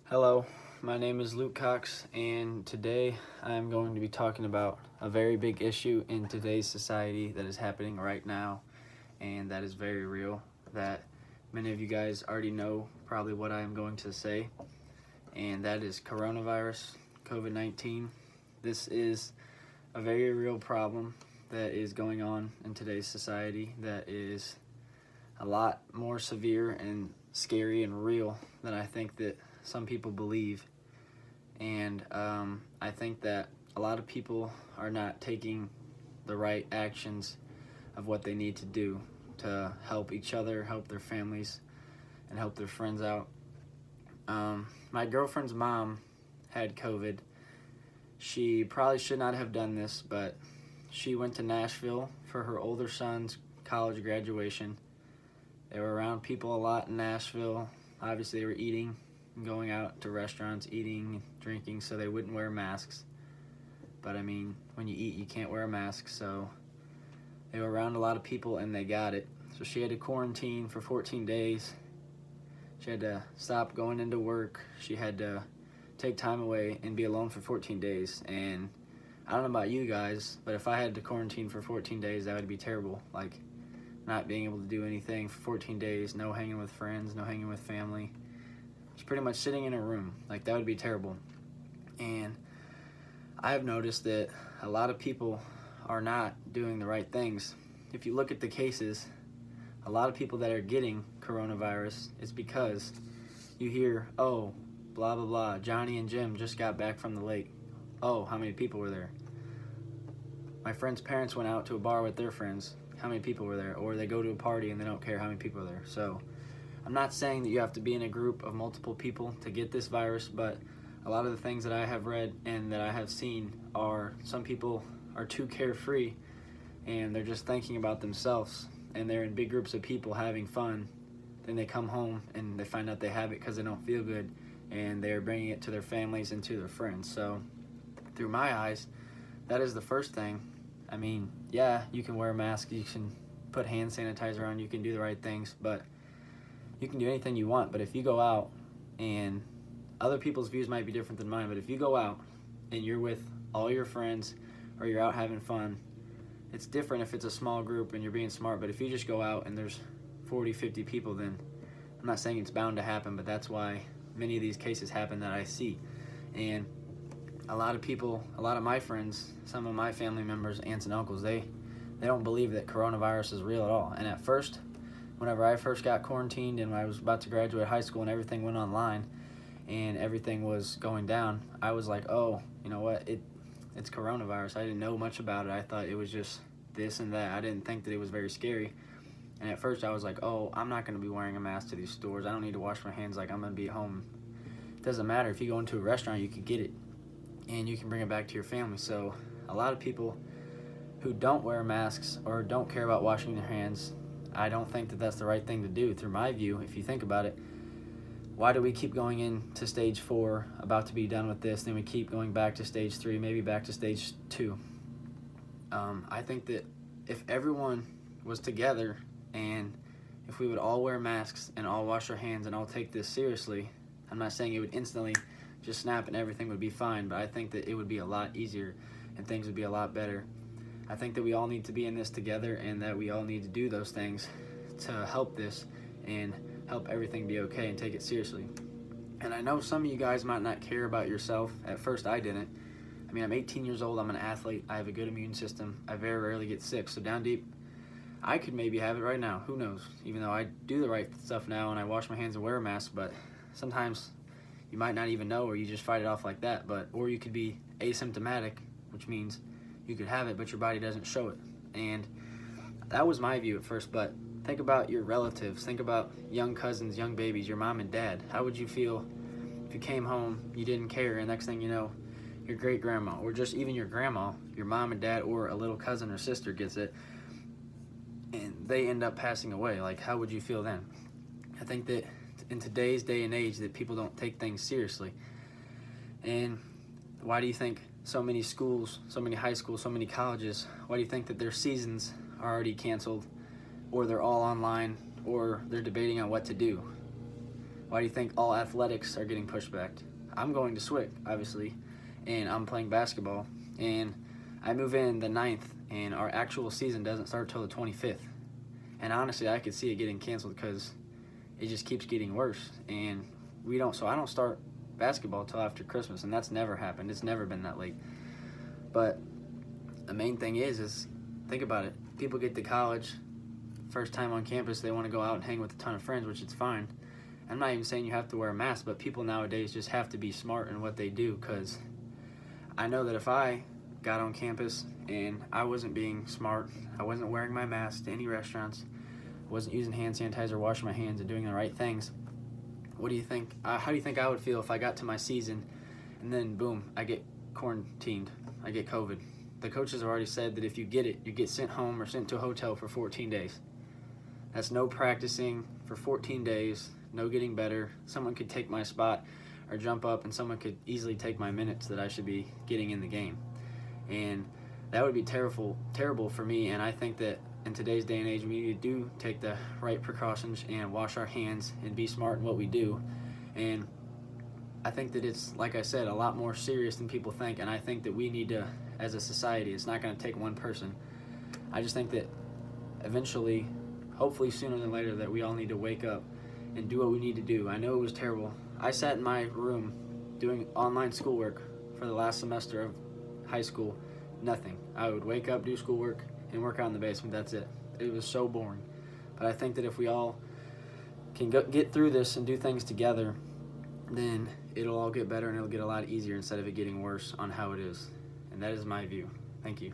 Hello, my name is Luke Cox, and today I'm going to be talking about a very big issue in today's society that is happening right now, and that is very real, that many of you guys already know probably what I am going to say, and that is coronavirus, COVID-19. This is a very real problem that is going on in today's society that is a lot more severe and scary and real than I think that some people believe. And I think that a lot of people are not taking the right actions of what they need to do to help each other, help their families, and help their friends out. My girlfriend's mom had COVID. She probably should not have done this, but she went to Nashville for her older son's college graduation. They were around people a lot in Nashville. Obviously, they were eating, going out to restaurants, eating, drinking, so they wouldn't wear masks. But I mean, when you eat, you can't wear a mask, so they were around a lot of people and they got it. So she had to quarantine for 14 days. She had to stop going into work. She had to take time away and be alone for 14 days. And I don't know about you guys, but if I had to quarantine for 14 days, that would be terrible. Like, not being able to do anything for 14 days, no hanging with friends, no hanging with family. Just pretty much sitting in a room. Like, that would be terrible. And I have noticed that a lot of people are not doing the right things. If you look at the cases, a lot of people that are getting coronavirus, it's because you hear, oh, blah, blah, blah, Johnny and Jim just got back from the lake. Oh, how many people were there? My friend's parents went out to a bar with their friends. How many people were there? Or they go to a party and they don't care how many people are there. So I'm not saying that you have to be in a group of multiple people to get this virus, but a lot of the things that I have read and that I have seen are some people are too carefree and they're just thinking about themselves, and they're in big groups of people having fun. Then they come home and they find out they have it because they don't feel good, and they're bringing it to their families and to their friends. So through my eyes, that is the first thing. I mean, yeah, you can wear a mask, you can put hand sanitizer on, you can do the right things, but you can do anything you want. But if you go out, and other people's views might be different than mine, but if you go out and you're with all your friends or you're out having fun, it's different if it's a small group and you're being smart. But if you just go out and there's 40, 50 people, then I'm not saying it's bound to happen, but that's why many of these cases happen that I see. And a lot of people, a lot of my friends, some of my family members, aunts and uncles, they don't believe that coronavirus is real at all. And at first, whenever I first got quarantined and I was about to graduate high school and everything went online and everything was going down, I was like, oh, you know what, it's coronavirus. I didn't know much about it. I thought it was just this and that. I didn't think that it was very scary. And at first I was like, oh, I'm not going to be wearing a mask to these stores. I don't need to wash my hands, like I'm going to be at home. It doesn't matter. If you go into a restaurant, you can get it and you can bring it back to your family. So a lot of people who don't wear masks or don't care about washing their hands, I don't think that that's the right thing to do. Through my view, if you think about it, why do we keep going into stage 4, about to be done with this, then we keep going back to stage 3, maybe back to stage 2? I think that if everyone was together and if we would all wear masks and all wash our hands and all take this seriously, I'm not saying it would instantly just snap and everything would be fine, but I think that it would be a lot easier and things would be a lot better. I think that we all need to be in this together and that we all need to do those things to help this and help everything be okay and take it seriously. And I know some of you guys might not care about yourself. At first I didn't. I mean, I'm 18 years old, I'm an athlete, I have a good immune system, I very rarely get sick, so down deep, I could maybe have it right now, who knows? Even though I do the right stuff now and I wash my hands and wear a mask, but sometimes you might not even know, or you just fight it off like that. Or you could be asymptomatic, which means you could have it, but your body doesn't show it. And that was my view at first, but think about your relatives. Think about young cousins, young babies, your mom and dad. How would you feel if you came home, you didn't care, and next thing you know, your great-grandma, or just even your grandma, your mom and dad, or a little cousin or sister gets it, and they end up passing away? Like, how would you feel then? I think that in today's day and age that people don't take things seriously. And why do you think so many schools, so many high schools, so many colleges, why do you think that their seasons are already canceled, or they're all online, or they're debating on what to do? Why do you think all athletics are getting pushed back? I'm going to SWIC, obviously, and I'm playing basketball, and I move in the 9th, and our actual season doesn't start till the 25th. And honestly, I could see it getting canceled because it just keeps getting worse, and I don't start basketball till after Christmas, and that's never happened. It's never been that late. But the main thing is think about it. People get to college, first time on campus, they want to go out and hang with a ton of friends, which is fine. I'm not even saying you have to wear a mask, but people nowadays just have to be smart in what they do, because I know that if I got on campus and I wasn't being smart, I wasn't wearing my mask to any restaurants, wasn't using hand sanitizer, washing my hands, and doing the right things, what do you think? How do you think I would feel if I got to my season and then boom, I get quarantined, I get COVID? The coaches have already said that if you get it, you get sent home or sent to a hotel for 14 days. That's no practicing for 14 days, no getting better. Someone could take my spot or jump up, and someone could easily take my minutes that I should be getting in the game. And that would be terrible for me, and I think that in today's day and age, we need to do take the right precautions and wash our hands and be smart in what we do. And I think that it's, like I said, a lot more serious than people think, and I think that we need to, as a society, it's not going to take one person. I just think that eventually, hopefully sooner than later, that we all need to wake up and do what we need to do. I know it was terrible. I sat in my room doing online schoolwork for the last semester of high school. Nothing. I would wake up, do schoolwork, and work out in the basement. That's it. It was so boring. But I think that if we all can get through this and do things together, then it'll all get better and it'll get a lot easier instead of it getting worse on how it is. And that is my view. Thank you.